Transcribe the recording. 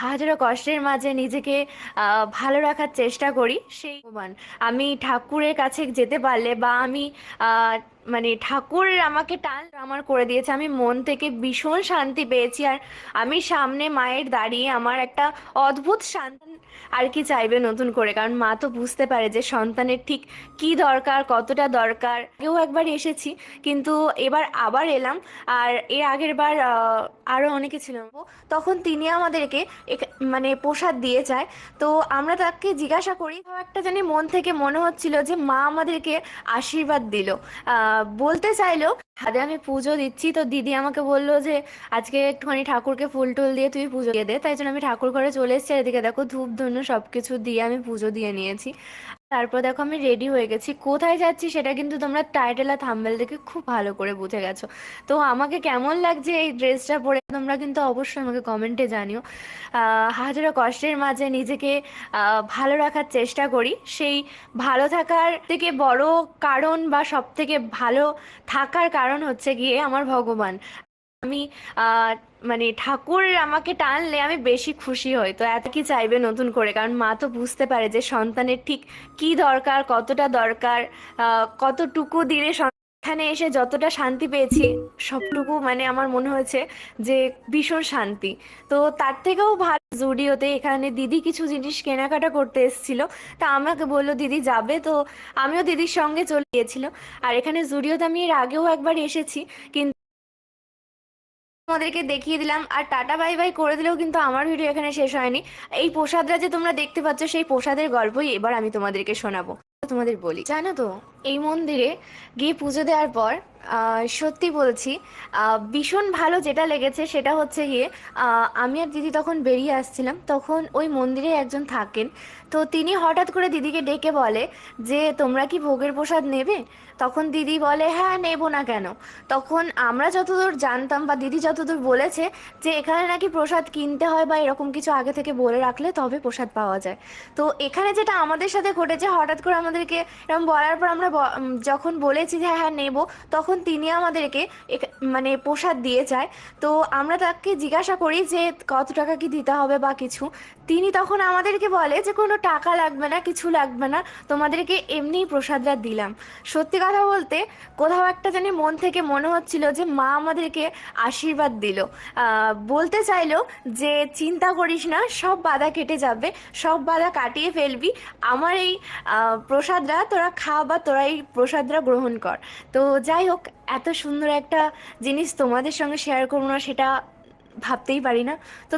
হাজারো কষ্টের মাঝে নিজেকে ভালো রাখার চেষ্টা করি সেই ভগবান। আমি ঠাকুরের কাছে যেতে পারলে বা আমি আহ, মানে ঠাকুর আমাকে টান আমার করে দিয়েছে, আমি মন থেকে ভীষণ শান্তি পেয়েছি। আর আমি সামনে মায়ের দাঁড়িয়ে আমার একটা অদ্ভুত শান্তি। আর কি চাইবে নতুন করে, কারণ মা তো বুঝতে পারে যে সন্তানের ঠিক কি দরকার, কতটা দরকার। আগেও একবার এসেছি, কিন্তু এবার আবার এলাম। আর এর আগের বার আরো অনেকে ছিলাম, তখন তিনি আমাদেরকে মানে প্রসাদ দিয়ে যায়। তো আমরা তাকে জিজ্ঞাসা করি, তো একটা জানি মন থেকে মনে হচ্ছিল যে মা আমাদেরকে আশীর্বাদ দিল, বলতে চাইলো। হাতে আমি পুজো দিচ্ছি, তো দিদি আমাকে বললো যে আজকে একটুখানি ঠাকুরকে ফুল টুল দিয়ে তুই পুজো দিয়ে দে। তাই জন্য আমি ঠাকুর ঘরে চলে এসেছি। আর এদিকে দেখো ধূপ ধুনো সবকিছু দিয়ে আমি পুজো দিয়ে নিয়েছি। তারপর দেখো আমি রেডি হয়ে গেছি। কোথায় যাচ্ছি সেটা কিন্তু তোমরা টাইটেল আর থাম্বনেল দেখে খুব ভালো করে বুঝে গেছো। তো আমাকে কেমন লাগছে এই ড্রেসটা পরে তোমরা কিন্তু অবশ্যই আমাকে কমেন্টে জানিও। হাজারো কষ্টের মাঝে নিজেকে ভালো রাখার চেষ্টা করি। সেই ভালো থাকার থেকে বড় কারণ বা সব থেকে ভালো থাকার কারণ হচ্ছে গিয়ে আমার ভগবান। আমি আহ মানে ঠাকুর আমাকে টানলে আমি বেশি খুশি হই। তো এত কি চাইবে নতুন করে, কারণ মা তো বুঝতে পারে যে সন্তানের ঠিক কি দরকার, কতটা দরকার, কতটুকু দিলে এখানে এসে যতটা শান্তি পেয়েছি সবটুকু মানে আমার মনে হয়েছে যে ভীষণ শান্তি। তো তার থেকেও ভালো জুডিওতে এখানে দিদি কিছু জিনিস কেনাকাটা করতে এসেছিল। তা আমাকে বললো দিদি যাবে, তো আমিও দিদির সঙ্গে চলে গিয়েছিল। আর এখানে জুডিওতে আমি এর আগেও একবার এসেছি, কিন্তু তোমাদেরকে দেখিয়ে দিলাম আর টাটা বাই বাই করে দিলেও কিন্তু আমার ভিডিও এখানে শেষ হয়নি। এই প্রসাদরা যে তোমরা দেখতে পাচ্ছ সেই প্রসাদের গল্পই এবার আমি তোমাদেরকে শোনাবো। তোমাদের বলি, জানো তো, এই মন্দিরে গিয়ে পুজো দেওয়ার পর সত্যি বলছি, ভীষণ ভালো যেটা লেগেছে সেটা হচ্ছে গিয়ে আমি আর দিদি তখন বেরিয়ে আসছিলাম, তখন ওই মন্দিরে একজন থাকেন। তো তিনি হঠাৎ করে দিদিকে ডেকে বলে যে তোমরা কি ভোগের প্রসাদ নেবে? তখন দিদি বলে হ্যাঁ, নেব না কেন। তখন আমরা যতদূর জানতাম বা দিদি যতদূর বলেছে যে এখানে নাকি প্রসাদ কিনতে হয় বা এরকম কিছু আগে থেকে বলে রাখলে তবে প্রসাদ পাওয়া যায়। তো এখানে যেটা আমাদের সাথে ঘটেছে, হঠাৎ করে আমাদেরকে এরকম বলার পর আমরা যখন বলেছি যে হ্যাঁ হ্যাঁ নেব, তখন তিনি আমাদেরকে মানে প্রসাদ দিয়ে যায়। তো আমরা তাকে জিজ্ঞাসা করি যে কত টাকা কি দিতে হবে বা কিছু। তিনি তখন আমাদেরকে বলে যে কোনো টাকা লাগবে না, কিছু লাগবে না, তোমাদেরকে এমনিই প্রসাদটা দিলাম। সত্যি কথা বলতে কোথাও একটা জানি মন থেকে মনে হচ্ছিল যে মা আমাদেরকে আশীর্বাদ দিল, বলতে চাইলো যে চিন্তা করিস না, সব বাধা কেটে যাবে, সব বাধা কাটিয়ে ফেলবি। আমার এই প্রসাদরা তোরা খা বা তোরা এই প্রসাদরা গ্রহণ কর। তো যাই হোক, এত সুন্দর একটা জিনিস তোমাদের সঙ্গে শেয়ার করবো না সেটা ভাবতেই পারি না। তো